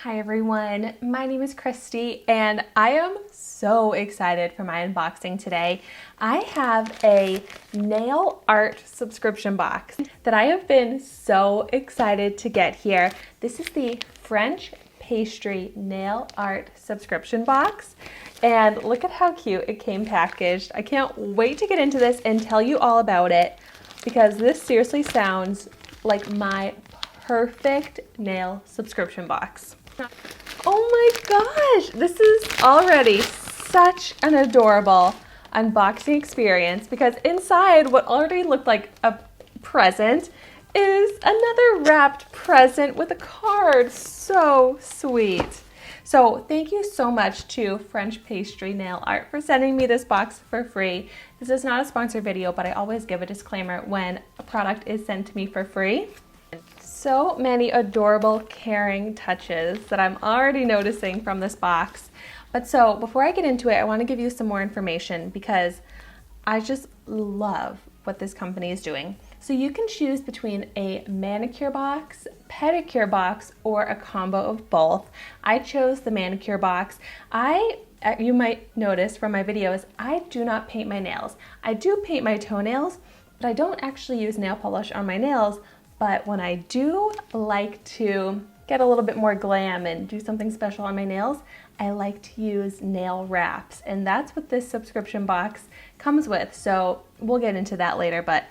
Hi everyone, my name is Christy and I am so excited for my unboxing today. I have a nail art subscription box that I have been so excited to get here. This is the French Pastry nail art subscription box and look at how cute it came packaged. I can't wait to get into this and tell you all about it because this seriously sounds like my perfect nail subscription box. Oh my gosh, this is already such an adorable unboxing experience because inside what already looked like a present is another wrapped present with a card. So sweet. So thank you so much to French Pastry Nail Art for sending me this box for free. This is not a sponsored video, but I always give a disclaimer when a product is sent to me for free. So many adorable, caring touches that I'm already noticing from this box. But so before I get into it, I want to give you some more information because I just love what this company is doing. So you can choose between a manicure box, pedicure box, or a combo of both. I chose the manicure box. You might notice from my videos, I do not paint my nails. I do paint my toenails, but I don't actually use nail polish on my nails. But when I do like to get a little bit more glam and do something special on my nails, I like to use nail wraps. And that's what this subscription box comes with. So we'll get into that later, but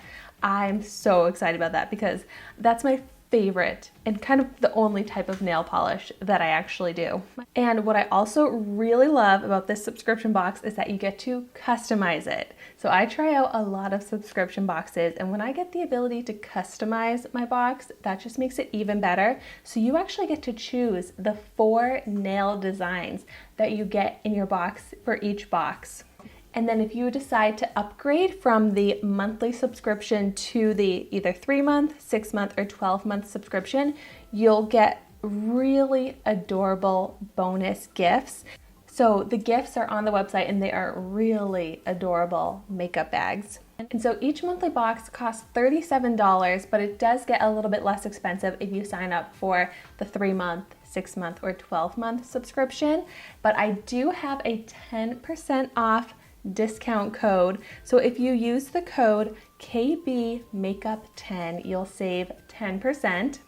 I'm so excited about that because that's my favorite and kind of the only type of nail polish that I actually do. And what I also really love about this subscription box is that you get to customize it. So I try out a lot of subscription boxes, and when I get the ability to customize my box, that just makes it even better. So you actually get to choose the 4 nail designs that you get in your box for each box. And then if you decide to upgrade from the monthly subscription to the either 3-month, 6-month, or 12-month subscription, you'll get really adorable bonus gifts. So the gifts are on the website and they are really adorable makeup bags. And so each monthly box costs $37, but it does get a little bit less expensive if you sign up for the 3-month, 6-month, or 12-month subscription. But I do have a 10% off discount code. So if you use the code KBMakeup10, you'll save 10%.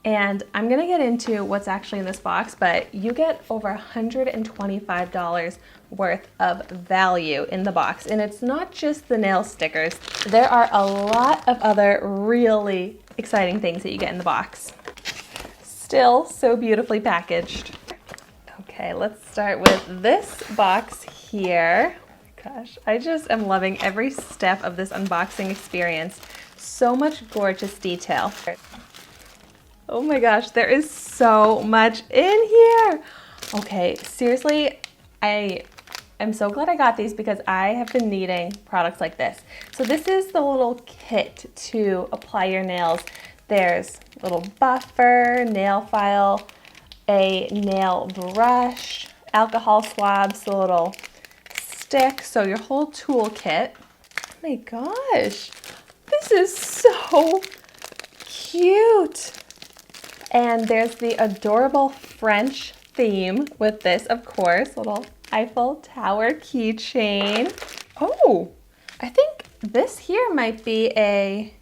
And I'm gonna get into what's actually in this box, but you get over $125 worth of value in the box. And it's not just the nail stickers. There are a lot of other really exciting things that you get in the box. Still so beautifully packaged. Okay, let's start with this box here. Gosh, I just am loving every step of this unboxing experience. So much gorgeous detail. Oh my gosh, there is so much in here. Okay, seriously, I am so glad I got these because I have been needing products like this. So this is the little kit to apply your nails. There's a little buffer, nail file, a nail brush, alcohol swabs, the little stick, so your whole toolkit. Oh my gosh, this is so cute. And there's the adorable French theme with this, of course, little Eiffel Tower keychain. Oh, I think this here might be a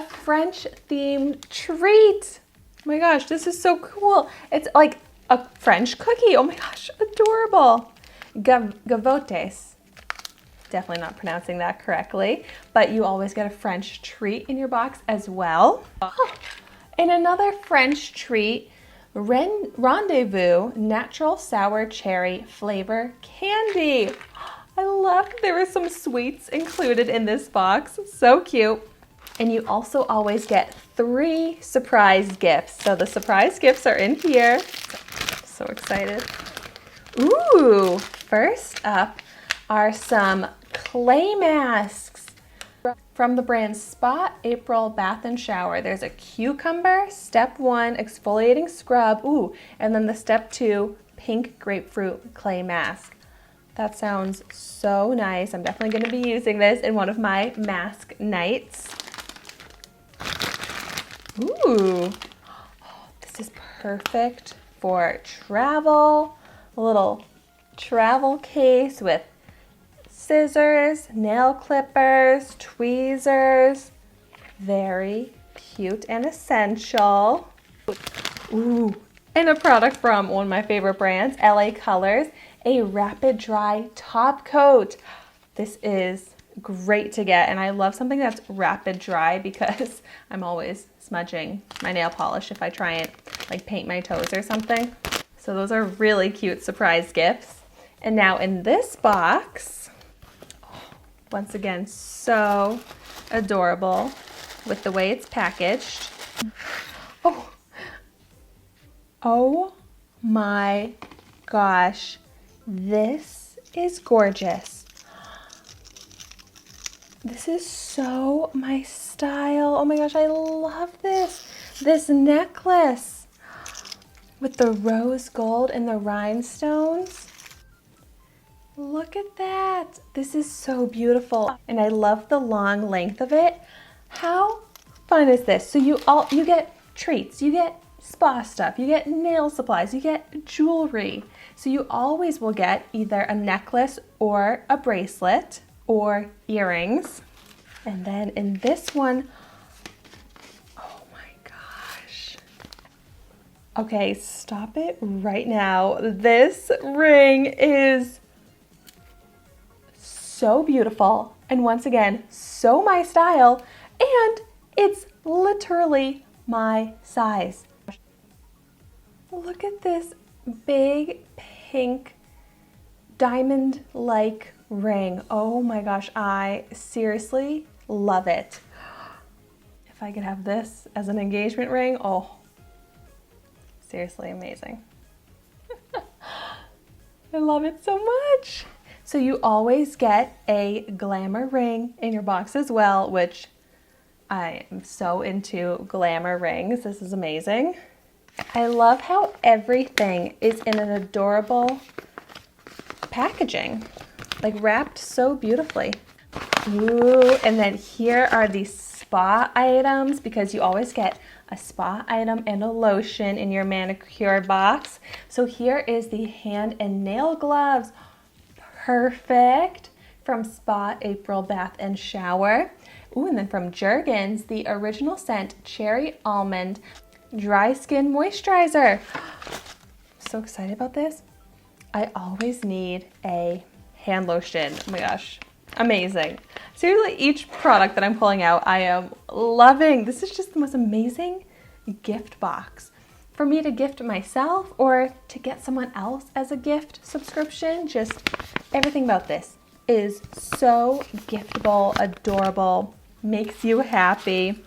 French themed treat. Oh my gosh, this is so cool. It's like a French cookie. Oh my gosh, adorable. Gavotes. Definitely not pronouncing that correctly, but you always get a French treat in your box as well. Oh, and another French treat, Rendezvous Natural Sour Cherry Flavor Candy. I love there were some sweets included in this box. So cute. And you also always get 3 surprise gifts. So the surprise gifts are in here. So excited. Ooh, first up are some clay masks from the brand Spot April Bath and Shower. There's a cucumber, step 1 exfoliating scrub, ooh, and then the step 2 pink grapefruit clay mask. That sounds so nice. I'm definitely going to be using this in one of my mask nights. Ooh, oh, this is perfect for travel, a little travel case with scissors, nail clippers, tweezers. Very cute and essential. Ooh, and a product from one of my favorite brands, LA Colors, a rapid dry top coat. This is great to get, and I love something that's rapid dry because I'm always smudging my nail polish if I try and like paint my toes or something. So those are really cute surprise gifts. And now in this box, once again, so adorable with the way it's packaged. Oh my gosh, this is gorgeous. This is so my style. Oh my gosh, I love this. This necklace with the rose gold and the rhinestones. Look at that. This is so beautiful. And I love the long length of it. How fun is this? So you get treats, you get spa stuff, you get nail supplies, you get jewelry. So you always will get either a necklace or a bracelet or earrings. And then in this one, oh my gosh. Okay, stop it right now. This ring is so beautiful. And once again, so my style. And it's literally my size. Look at this big pink diamond-like ring. Oh my gosh, I seriously love it. If I could have this as an engagement ring, oh, seriously amazing. I love it so much. So you always get a glamour ring in your box as well, which I am so into glamour rings. This is amazing. I love how everything is in an adorable packaging, like wrapped so beautifully. Ooh, and then here are the spa items, because you always get a spa item and a lotion in your manicure box. So here is the hand and nail gloves. Perfect. From Spa April Bath and Shower. Ooh, and then from Jergens, the original scent Cherry Almond Dry Skin Moisturizer. So excited about this. I always need a hand lotion. Oh my gosh, amazing. Seriously, each product that I'm pulling out, I am loving. This is just the most amazing gift box. For me to gift myself or to get someone else as a gift subscription, just everything about this is so giftable, adorable, makes you happy.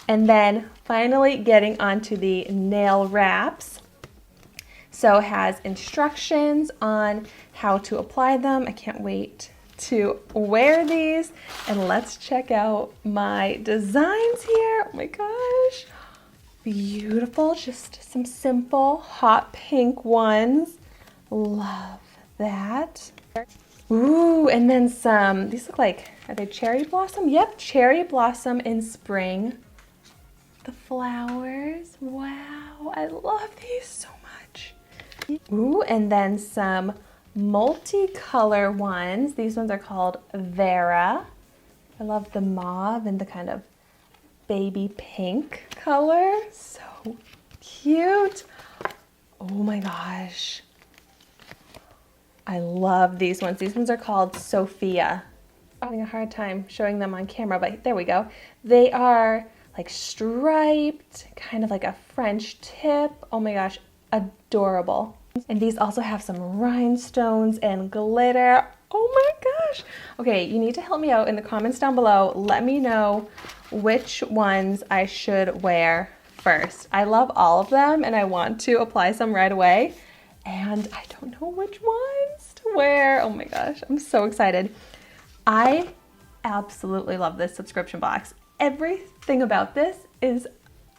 And then finally getting onto the nail wraps. So it has instructions on how to apply them. I can't wait to wear these. And let's check out my designs here. Oh my gosh. Beautiful, just some simple hot pink ones. Love that. Ooh, and then some, these look like, are they cherry blossom? Yep, cherry blossom in spring. The flowers, wow, I love these so much. Ooh, and then some multicolor ones. These ones are called Vera. I love the mauve and the kind of baby pink color. So cute. Oh my gosh. I love these ones. These ones are called Sophia. I'm having a hard time showing them on camera, but there we go. They are like striped, kind of like a French tip. Oh my gosh, adorable. And these also have some rhinestones and glitter. Oh my gosh. Okay, you need to help me out in the comments down below. Let me know which ones I should wear first. I love all of them and I want to apply some right away. And I don't know which ones to wear. Oh my gosh, I'm so excited. I absolutely love this subscription box. Everything about this is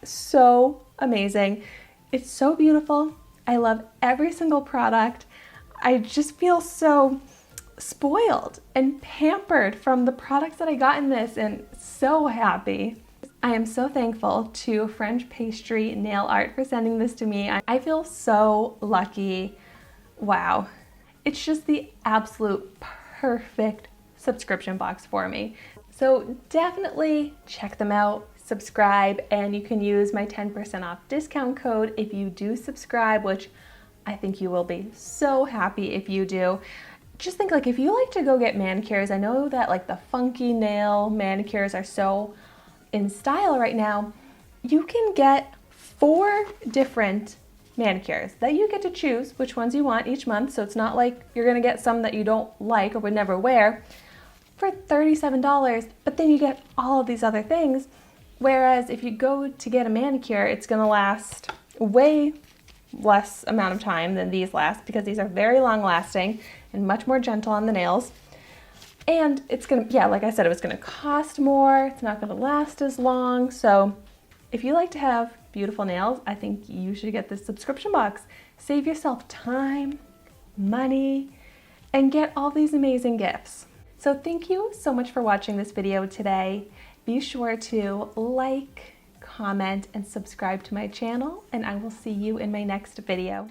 so amazing. It's so beautiful. I love every single product. I just feel so spoiled and pampered from the products that I got in this and so happy. I am so thankful to French Pastry Nail Art for sending this to me. I feel so lucky. Wow. It's just the absolute perfect subscription box for me. So definitely check them out, subscribe, and you can use my 10% off discount code if you do subscribe, which I think you will be so happy if you do. Just think, like, if you like to go get manicures, I know that like the funky nail manicures are so in style right now. You can get 4 different manicures that you get to choose which ones you want each month, so it's not like you're gonna get some that you don't like or would never wear for $37, but then you get all of these other things. Whereas if you go to get a manicure, it's gonna last way less amount of time than these last, because these are very long lasting and much more gentle on the nails. And it's gonna, yeah, like I said, it was gonna cost more, it's not gonna last as long. So if you like to have beautiful nails, I think you should get this subscription box. Save yourself time, money, and get all these amazing gifts. So thank you so much for watching this video today. Be sure to like, comment, and subscribe to my channel, and I will see you in my next video.